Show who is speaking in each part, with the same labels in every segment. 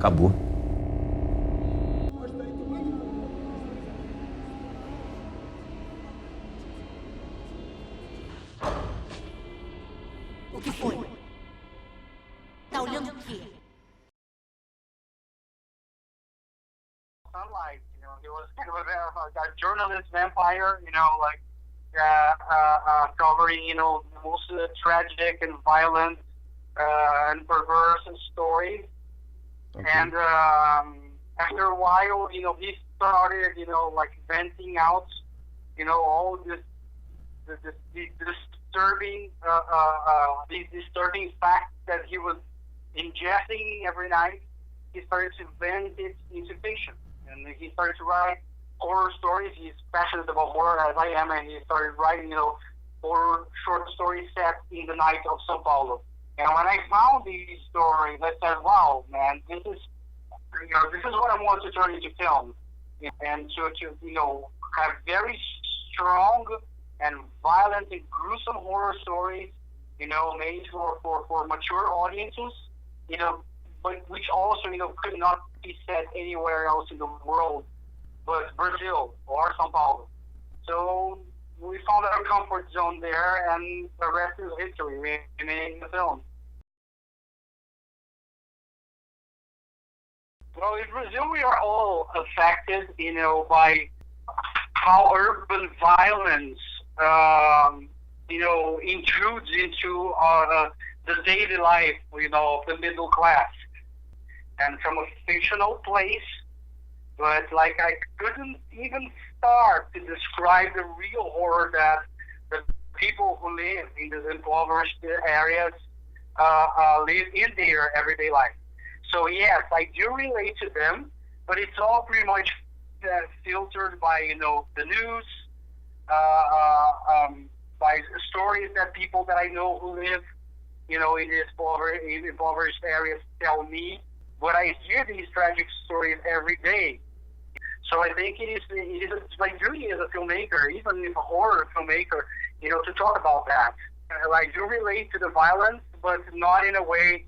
Speaker 1: acabou.
Speaker 2: O que foi? Tá olhando o quê?
Speaker 3: Sunlight, he was kind of a journalist vampire, covering, the most tragic and violent and perverse stories. Okay. And after a while, he started, venting out, all these disturbing facts that he was ingesting every night. He started to vent it into fiction. And he started to write horror stories. He's passionate about horror, as I am, and he started writing, horror short stories set in the night of São Paulo. And when I found these stories, I said, "Wow, man, this is what I want to turn into film, and to have very strong and violent and gruesome horror stories, made for mature audiences, but which also, could not be set anywhere else in the world but Brazil or São Paulo." So we found our comfort zone there, and the rest is history. We made the film. Well, in Brazil, we are all affected, by how urban violence, intrudes into the daily life, of the middle class. And from a fictional place, but I couldn't even start to describe the real horror that the people who live in these impoverished areas live in their everyday life. So yes, I do relate to them, but it's all pretty much filtered by the news, by stories that people that I know who live in these impoverished areas tell me. But I hear these tragic stories every day. So I think it is my duty as a filmmaker, even if a horror filmmaker, to talk about that. I do relate to the violence, but not in a way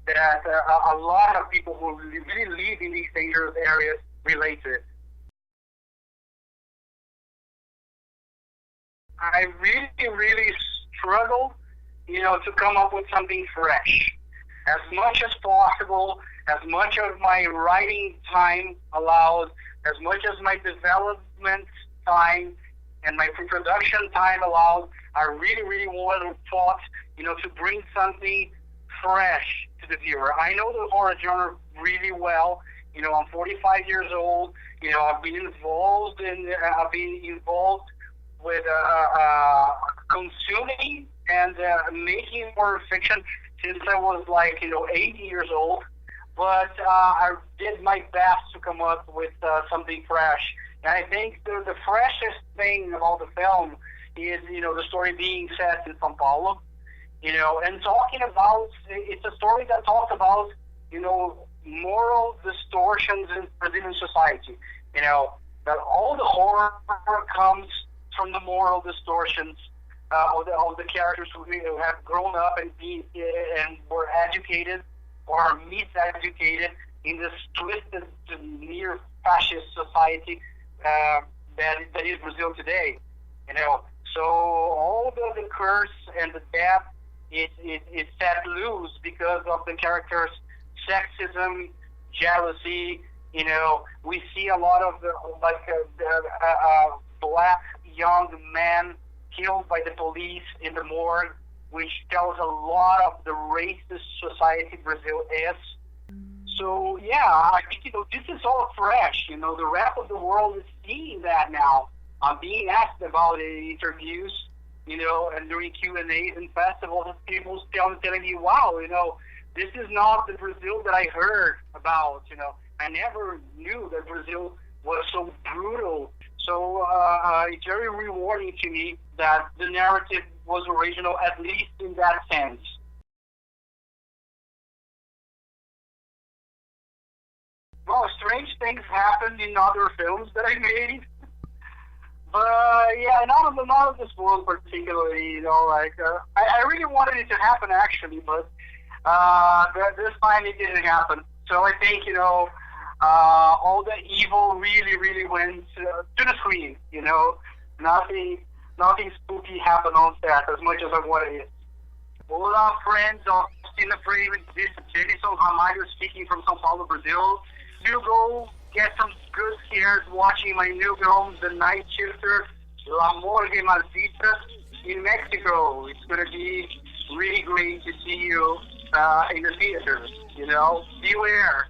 Speaker 3: that a lot of people who really live in these dangerous areas relate to it. I really, really struggled, to come up with something fresh. As much as possible, as much of my writing time allowed, as much as my development time and my pre-production time allowed, I really, really thought, to bring something fresh to the viewer. I know the horror genre really well. I'm 45 years old. I've been involved with consuming and making horror fiction since I was 80 years old. But I did my best to come up with something fresh. And I think the freshest thing about the film is, the story being set in São Paulo, and talking about, it's a story that talks about, moral distortions in Brazilian society, that all the horror comes from the moral distortions of the characters who have grown up and were educated or miseducated in this twisted, near fascist society that is Brazil today. So all the curse and the death is set loose because of the characters' sexism, jealousy. We see a lot of the black young man killed by the police in the morgue, which tells a lot of the racist society Brazil is. So yeah, I think this is all fresh. The rest of the world is seeing that now. I'm being asked about it in interviews, and during Q&As and festivals, people telling me, "Wow, this is not the Brazil that I heard about." I never knew that Brazil was so brutal. So it's very rewarding to me that the narrative was original, at least in that sense. Well, strange things happened in other films that I made. But yeah, none of this one particularly, I really wanted it to happen actually, but this time it didn't happen. So I think, all the evil really went to the screen, Nothing spooky happened on set as much as I wanted it. Olá, friends of Cine Frame. This is Dennison Ramalho speaking from São Paulo, Brazil. You go get some good scares watching my new film, The Night Shifter, La Morgue Maldita, in Mexico. It's going to be really great to see you in the theaters, Beware.